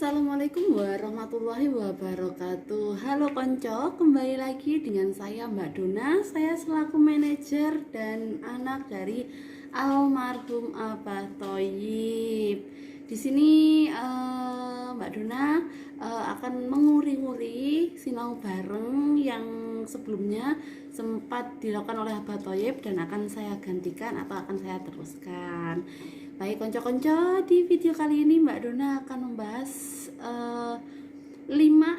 Assalamualaikum warahmatullahi wabarakatuh. Halo konco, kembali lagi dengan saya Mbak Dona. Saya selaku manajer dan anak dari almarhum Abah Thoyib. Di sini Mbak Dona akan menguri-uri sinau bareng yang sebelumnya sempat dilakukan oleh Abah Thoyib dan akan saya gantikan atau akan saya teruskan. Baik konco-konco, di video kali ini Mbak Dona akan membahas 5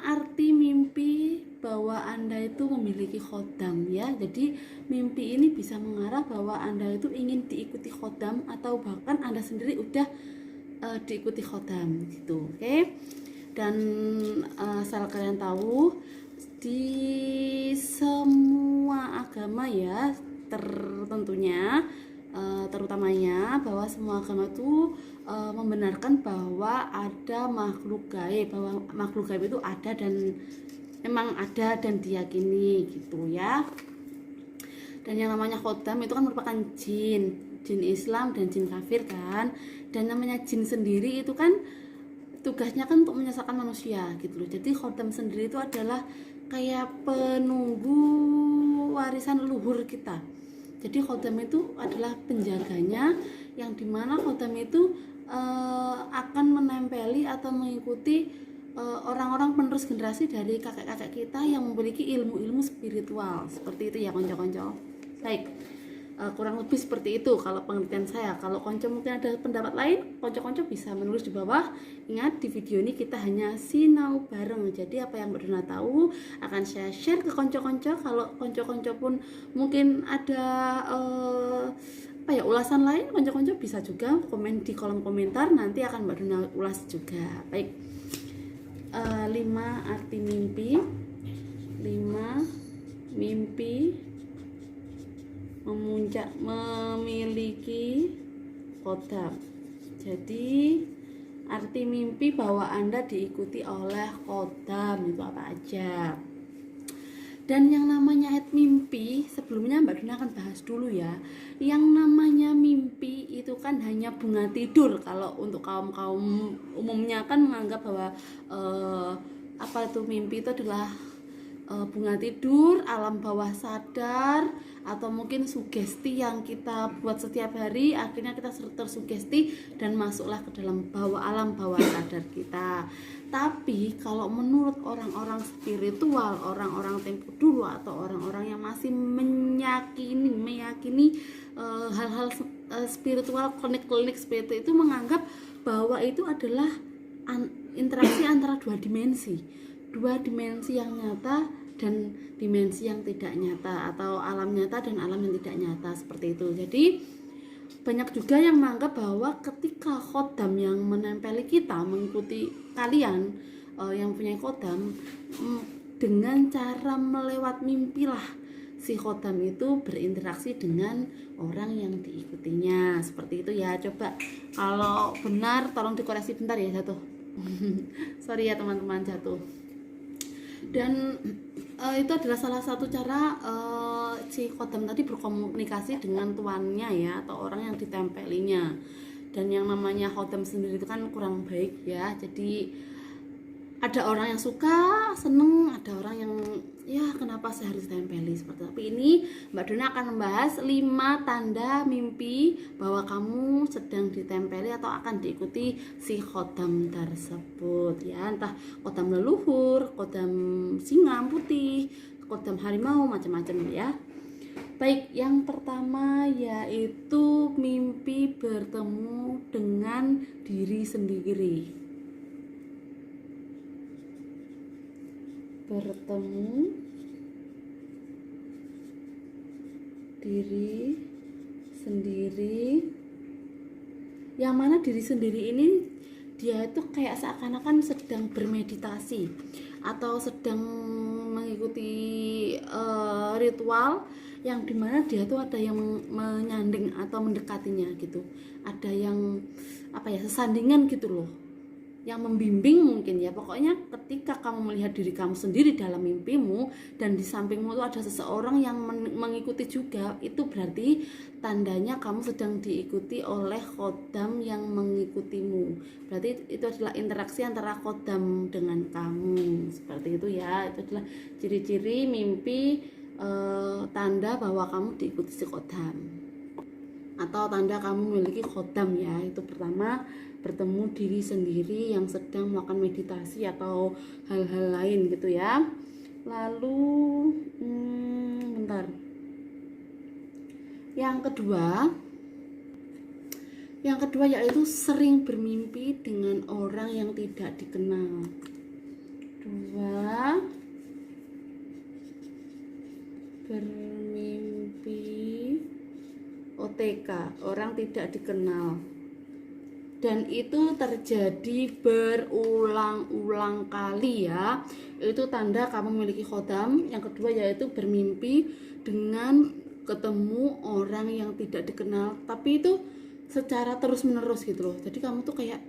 arti mimpi bahwa Anda itu memiliki khodam ya. Jadi mimpi ini bisa mengarah bahwa Anda itu ingin diikuti khodam atau bahkan Anda sendiri udah diikuti khodam gitu. Oke. Dan asal kalian tahu di semua agama ya tertentunya terutamanya bahwa semua agama itu membenarkan bahwa ada makhluk gaib, bahwa makhluk gaib itu ada dan memang ada dan diyakini gitu ya. Dan yang namanya khodam itu kan merupakan jin Islam dan jin kafir kan. Dan namanya jin sendiri itu kan tugasnya kan untuk menyesatkan manusia gitu loh. Jadi khodam sendiri itu adalah kayak penunggu warisan leluhur kita. Jadi khodam itu adalah penjaganya, yang dimana khodam itu akan menempeli atau mengikuti orang-orang penerus generasi dari kakek-kakek kita yang memiliki ilmu-ilmu spiritual. Seperti itu ya konco-konco. Baik, kurang lebih seperti itu kalau penelitian saya. Kalau konco mungkin ada pendapat lain, konco-konco bisa menulis di bawah. Ingat, di video ini kita hanya sinau bareng. Jadi apa yang Mbak Dona tahu akan saya share ke konco-konco. Kalau konco-konco pun mungkin ada ulasan lain, konco-konco bisa juga komen di kolom komentar. Nanti akan Mbak Dona ulas juga. Baik, 5 arti mimpi. 5 mimpi memiliki khodam. Jadi arti mimpi bahwa Anda diikuti oleh khodam itu apa aja. Dan yang namanya mimpi, sebelumnya Mbak Dona akan bahas dulu ya. Yang namanya mimpi itu kan hanya bunga tidur. Kalau untuk kaum umumnya kan menganggap bahwa mimpi itu adalah bunga tidur, alam bawah sadar, atau mungkin sugesti yang kita buat setiap hari, akhirnya kita tersugesti dan masuklah ke dalam alam bawah sadar kita. Tapi kalau menurut orang-orang spiritual, orang-orang tempo dulu atau orang-orang yang masih meyakini hal-hal spiritual, klinik spiritual itu menganggap bahwa itu adalah interaksi antara dua dimensi yang nyata dan dimensi yang tidak nyata, atau alam nyata dan alam yang tidak nyata, seperti itu. Jadi banyak juga yang menganggap bahwa ketika khodam yang menempeli kita mengikuti kalian yang punya khodam, dengan cara melewat mimpilah si khodam itu berinteraksi dengan orang yang diikutinya, seperti itu ya. Coba kalau benar tolong dikoreksi bentar ya, jatuh. Sorry ya teman-teman, jatuh. Dan itu adalah salah satu cara si khodam tadi berkomunikasi dengan tuannya ya, atau orang yang ditempelinya. Dan yang namanya khodam sendiri itu kan kurang baik ya. Jadi ada orang yang suka, seneng, ada orang yang ya kenapa saya harus tempeli seperti itu. Tapi ini Mbak Dona akan membahas 5 tanda mimpi bahwa kamu sedang ditempeli atau akan diikuti si khodam tersebut ya. Entah khodam leluhur, khodam singa putih, khodam harimau, macam-macam ya. Baik, yang pertama yaitu mimpi bertemu dengan diri sendiri. Bertemu diri sendiri, yang mana diri sendiri ini dia itu kayak seakan-akan sedang bermeditasi atau sedang mengikuti ritual yang dimana dia tuh ada yang menyanding atau mendekatinya gitu, ada yang sesandingan gitu loh. yang membimbing mungkin ya. Pokoknya ketika kamu melihat diri kamu sendiri dalam mimpimu dan di sampingmu itu ada seseorang yang mengikuti juga, itu berarti tandanya kamu sedang diikuti oleh khodam yang mengikutimu. Berarti itu adalah interaksi antara khodam dengan kamu, seperti itu ya. Itu adalah ciri-ciri mimpi, tanda bahwa kamu diikuti si khodam atau tanda kamu memiliki khodam ya. Itu pertama, bertemu diri sendiri yang sedang melakukan meditasi atau hal-hal lain gitu ya. Lalu bentar, yang kedua yaitu sering bermimpi dengan orang yang tidak dikenal. Dua, bermimpi OTK, orang tidak dikenal, dan itu terjadi berulang-ulang kali ya. Itu tanda kamu memiliki khodam. Yang kedua yaitu bermimpi dengan ketemu orang yang tidak dikenal, tapi itu secara terus menerus gitu loh. Jadi kamu tuh kayak,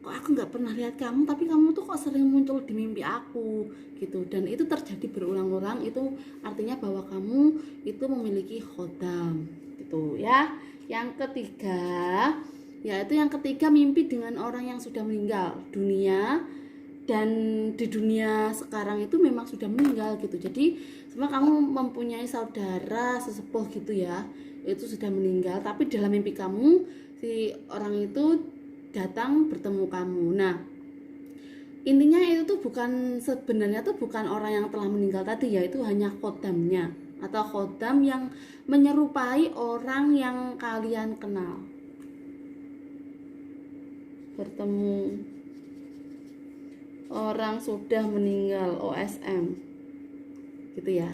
kok aku nggak pernah lihat kamu, tapi kamu tuh kok sering muncul di mimpi aku gitu. Dan itu terjadi berulang-ulang, itu artinya bahwa kamu itu memiliki khodam gitu ya. Yang ketiga mimpi dengan orang yang sudah meninggal dunia, dan di dunia sekarang itu memang sudah meninggal gitu. Jadi sebenarnya kamu mempunyai saudara sesepuh gitu ya, itu sudah meninggal, tapi dalam mimpi kamu si orang itu datang bertemu kamu. Nah, intinya itu tuh sebenarnya bukan orang yang telah meninggal tadi ya, itu hanya khodamnya atau khodam yang menyerupai orang yang kalian kenal. Bertemu orang sudah meninggal, OSM gitu ya.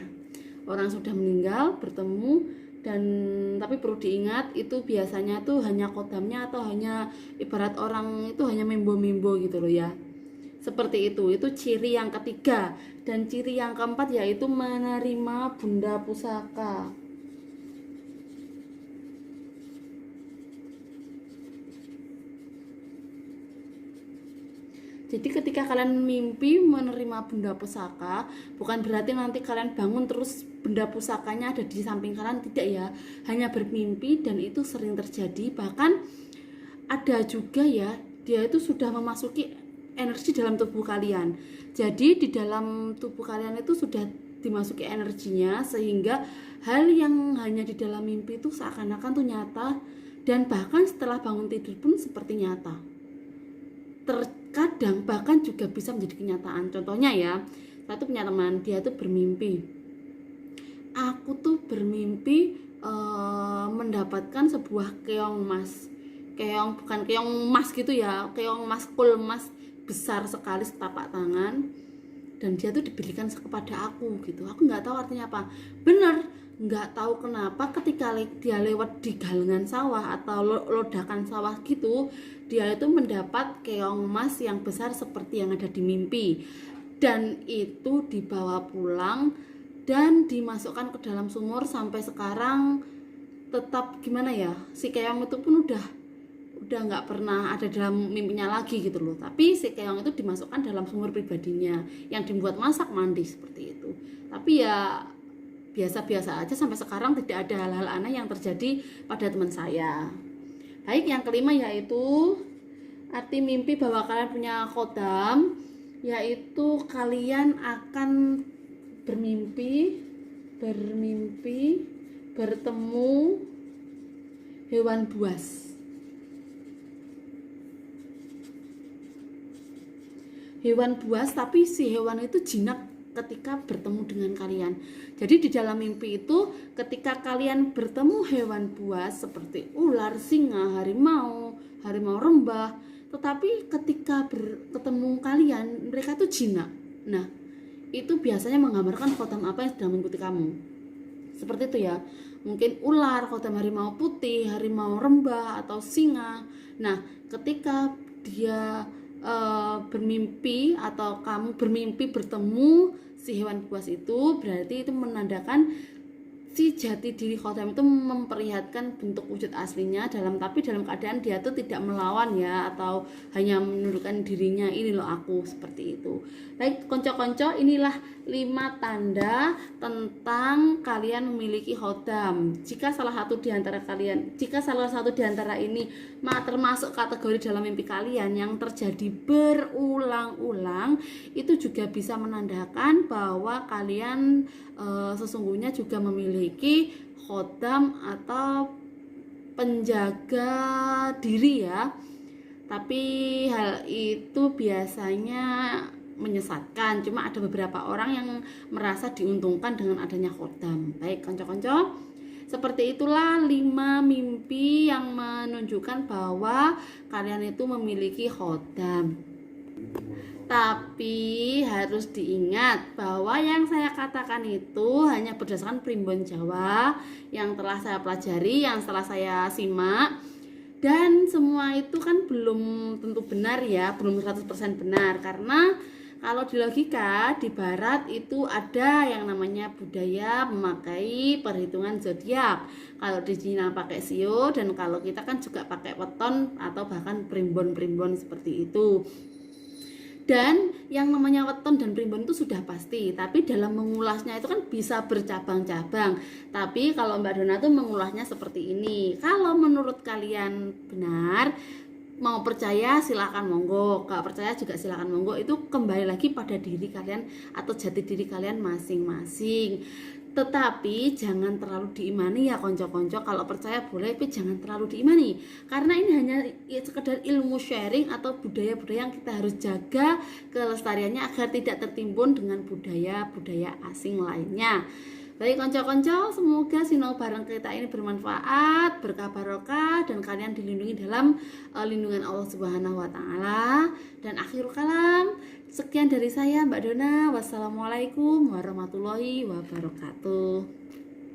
Orang sudah meninggal bertemu, dan tapi perlu diingat itu biasanya tuh hanya khodamnya atau hanya ibarat orang itu hanya mimbo-mimbo gitu loh ya. Seperti itu ciri yang ketiga. Dan ciri yang keempat yaitu menerima benda pusaka. Jadi ketika kalian mimpi menerima benda pusaka, bukan berarti nanti kalian bangun terus benda pusakanya ada di samping kalian, tidak ya. Hanya bermimpi, dan itu sering terjadi. Bahkan ada juga ya, dia itu sudah memasuki energi dalam tubuh kalian. Jadi di dalam tubuh kalian itu sudah dimasuki energinya, sehingga hal yang hanya di dalam mimpi itu seakan-akan tuh nyata, dan bahkan setelah bangun tidur pun seperti nyata. Terkadang bahkan juga bisa menjadi kenyataan. Contohnya ya, satu punya teman, dia tuh bermimpi, aku tuh bermimpi mendapatkan sebuah keong emas. Bukan keong emas gitu ya, keong emas, kul emas besar sekali setapak tangan, dan dia tuh diberikan kepada aku gitu. Aku nggak tahu artinya apa. Bener, nggak tahu kenapa ketika dia lewat di galengan sawah atau lodakan sawah gitu, dia itu mendapat keong emas yang besar seperti yang ada di mimpi, dan itu dibawa pulang dan dimasukkan ke dalam sumur. Sampai sekarang tetap gimana ya, si keong itu pun udah nggak pernah ada dalam mimpinya lagi gitu loh. Tapi si keong itu dimasukkan dalam sumur pribadinya yang dibuat masak mandi seperti itu. Tapi ya biasa-biasa aja, sampai sekarang tidak ada hal-hal aneh yang terjadi pada teman saya. Baik, yang kelima yaitu arti mimpi bahwa kalian punya khodam, yaitu kalian akan bermimpi bertemu hewan buas. Hewan buas, tapi si hewan itu jinak ketika bertemu dengan kalian. Jadi di dalam mimpi itu ketika kalian bertemu hewan buas seperti ular, singa, harimau rembah, tetapi ketika ketemu kalian mereka tuh jinak. Nah, itu biasanya menggambarkan khodam apa yang sedang mengikuti kamu. Seperti itu ya. Mungkin ular, khodam harimau putih, harimau rembah, atau singa. Nah, ketika dia bermimpi atau kamu bermimpi bertemu si hewan buas itu, berarti itu menandakan si jati diri khotam itu memperlihatkan bentuk wujud aslinya tapi dalam keadaan dia tuh tidak melawan ya, atau hanya menundukkan dirinya, ini loh aku, seperti itu. Baik konco-konco, inilah 5 tanda tentang kalian memiliki khotam. Jika salah satu di antara ini termasuk kategori dalam mimpi kalian yang terjadi berulang-ulang, itu juga bisa menandakan bahwa kalian sesungguhnya juga memiliki khotam atau penjaga diri ya. Tapi hal itu biasanya menyesatkan, cuma ada beberapa orang yang merasa diuntungkan dengan adanya khotam. Baik konco-konco, seperti itulah 5 mimpi yang menunjukkan bahwa kalian itu memiliki khotam. Tapi harus diingat bahwa yang saya katakan itu hanya berdasarkan primbon Jawa yang telah saya pelajari, yang setelah saya simak. Dan semua itu kan belum tentu benar ya, belum 100% benar. Karena kalau di logika di barat itu ada yang namanya budaya memakai perhitungan zodiak. Kalau di Cina pakai sio, dan kalau kita kan juga pakai weton atau bahkan primbon-primbon seperti itu. Dan yang namanya weton dan primbon itu sudah pasti, tapi dalam mengulasnya itu kan bisa bercabang-cabang. Tapi kalau Mbak Dona tuh mengulasnya seperti ini. Kalau menurut kalian benar, mau percaya silakan monggo, gak percaya juga silakan monggo. Itu kembali lagi pada diri kalian atau jati diri kalian masing-masing. Tetapi jangan terlalu diimani ya konco-konco. Kalau percaya boleh, tapi jangan terlalu diimani, karena ini hanya sekedar ilmu sharing atau budaya-budaya yang kita harus jaga kelestariannya agar tidak tertimbun dengan budaya-budaya asing lainnya. Baik konco-konco, semoga sinau bareng kita ini bermanfaat, berkah barokah, dan kalian dilindungi dalam lindungan Allah Subhanahu wa taala. Dan akhirul kalam, sekian dari saya Mbak Dona. Wassalamualaikum warahmatullahi wabarakatuh.